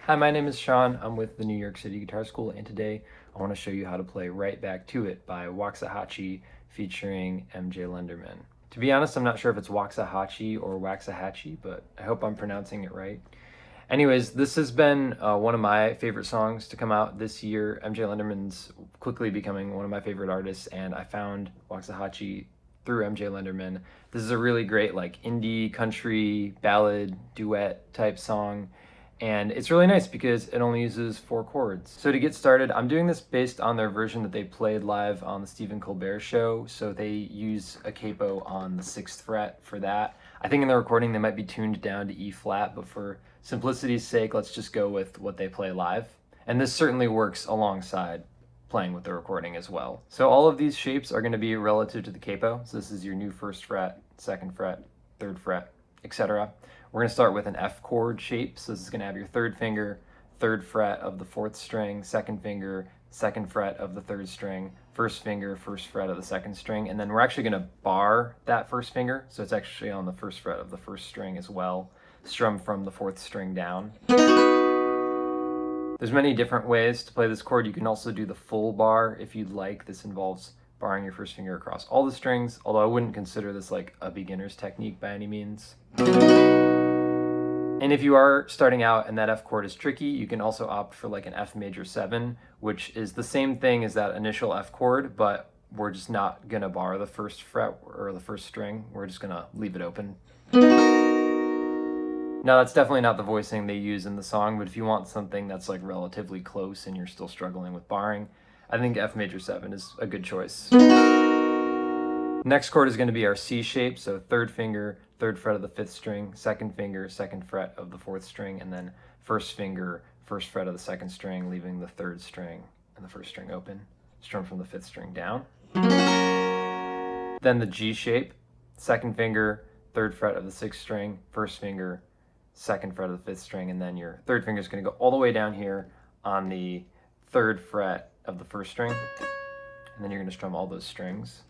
Hi, my name is Sean. I'm with the New York City Guitar School, and today I want to show you how to play Right Back to It by Waxahatchee featuring MJ Lenderman. To be honest, I'm not sure if it's Waxahatchee or Waxahatchee, but I hope I'm pronouncing it right. Anyways, this has been one of my favorite songs to come out this year. MJ Lenderman's quickly becoming one of my favorite artists, and I found Waxahatchee through MJ Lenderman. This is a really great like indie country ballad duet type song. And it's really nice because it only uses 4 chords. So to get started, I'm doing this based on their version that they played live on the Stephen Colbert Show. So they use a capo on the 6th fret for that. I think in the recording they might be tuned down to E flat, but for simplicity's sake, let's just go with what they play live. And this certainly works alongside playing with the recording as well. So all of these shapes are going to be relative to the capo. So this is your new 1st fret, 2nd fret, 3rd fret, etc. We're going to start with an F chord shape. So this is going to have your 3rd finger, 3rd fret of the 4th string, 2nd finger, 2nd fret of the 3rd string, 1st finger, 1st fret of the 2nd string, and then we're actually going to bar that 1st finger. So it's actually on the 1st fret of the 1st string as well, strum from the 4th string down. There's many different ways to play this chord. You can also do the full bar if you'd like. This involves barring your 1st finger across all the strings, although I wouldn't consider this like a beginner's technique by any means. And if you are starting out and that F chord is tricky, you can also opt for like an F major 7, which is the same thing as that initial F chord, but we're just not gonna bar the 1st fret or the 1st string. We're just gonna leave it open. Now that's definitely not the voicing they use in the song, but if you want something that's like relatively close and you're still struggling with barring, I think F major 7 is a good choice. Next chord is going to be our C shape, so 3rd finger, 3rd fret of the 5th string, 2nd finger, 2nd fret of the 4th string, and then 1st finger, 1st fret of the 2nd string, leaving the 3rd string and the 1st string open, strum from the 5th string down. Then the G shape, 2nd finger, 3rd fret of the 6th string, 1st finger, 2nd fret of the 5th string, and then your 3rd finger is going to go all the way down here on the 3rd fret of the 1st string, and then you're going to strum all those strings.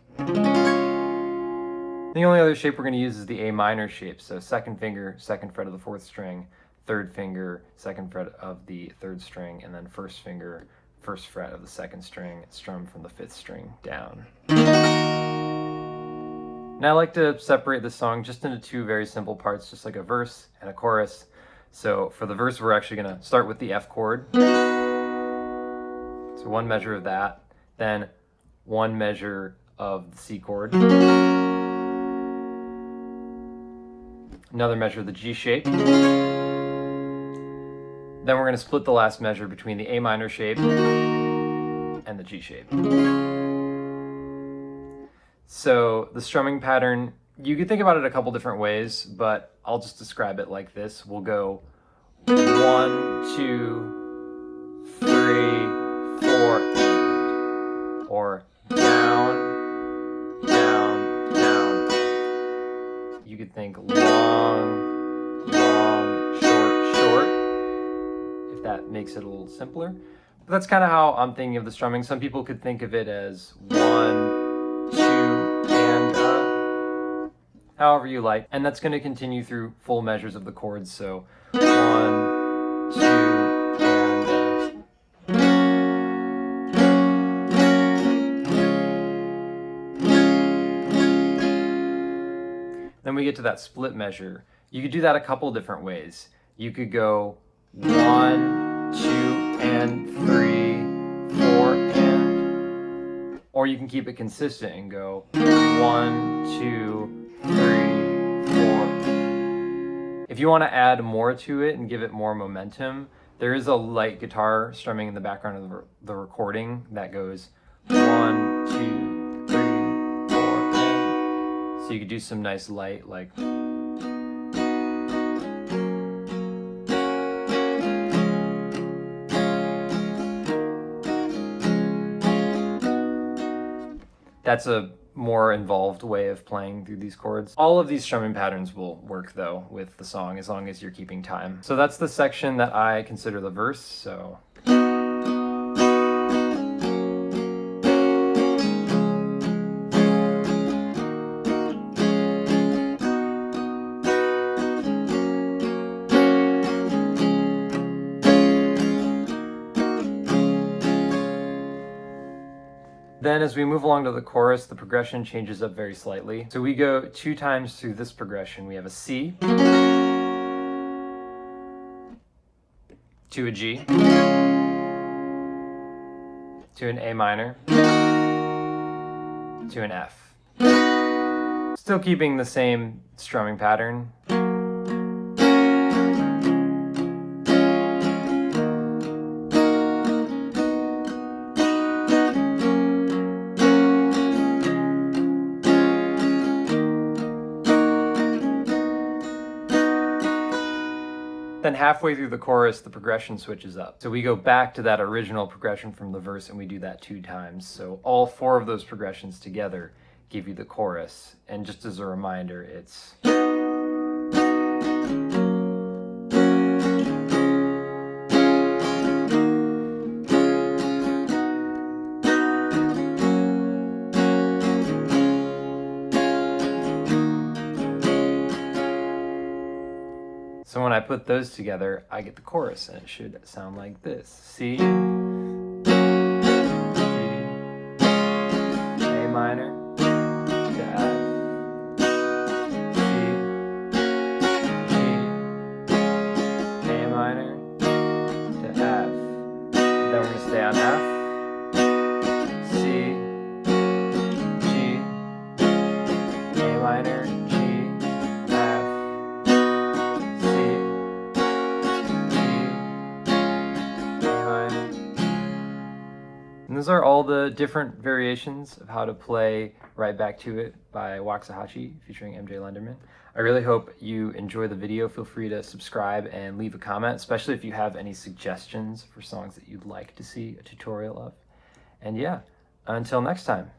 The only other shape we're going to use is the A minor shape, so 2nd finger, 2nd fret of the 4th string, 3rd finger, 2nd fret of the 3rd string, and then 1st finger, 1st fret of the 2nd string, strum from the 5th string down. Now I like to separate the song just into 2 very simple parts, just like a verse and a chorus. So for the verse, we're actually going to start with the F chord. So 1 measure of that, then 1 measure of the C chord, another measure of the G shape, then we're going to split the last measure between the A minor shape and the G shape. So the strumming pattern, you could think about it a couple different ways, but I'll just describe it like this. We'll go 1, 2, 3, 4, or down, down, down. You could think long, long, short, short, if that makes it a little simpler. But that's kind of how I'm thinking of the strumming. Some people could think of it as 1, 2, and however you like. And that's going to continue through full measures of the chords. So 1, 2, and then we get to that split measure. You could do that a couple different ways. You could go 1, 2, and 3, 4, and, or you can keep it consistent and go 1, 2, 3, 4. If you want to add more to it and give it more momentum, there is a light guitar strumming in the background of the recording that goes 1, 2, 3, 4, and. So you could do some nice light like. That's a more involved way of playing through these chords. All of these strumming patterns will work though with the song as long as you're keeping time. So that's the section that I consider the verse. So then as we move along to the chorus, the progression changes up very slightly. So we go 2 times through this progression. We have a C, to a G, to an A minor, to an F. Still keeping the same strumming pattern. Then halfway through the chorus, the progression switches up. So we go back to that original progression from the verse and we do that 2 times. So all 4 of those progressions together give you the chorus. And just as a reminder, it's... So when I put those together, I get the chorus, and it should sound like this. C, G, A minor, to F, C, G, A minor, to F. Then we're going to stay on F, C, G, A minor, G, F, and those are all the different variations of how to play Right Back to It by Waxahatchee featuring MJ Lenderman. I really hope you enjoy the video. Feel free to subscribe and leave a comment, especially if you have any suggestions for songs that you'd like to see a tutorial of. And yeah, until next time.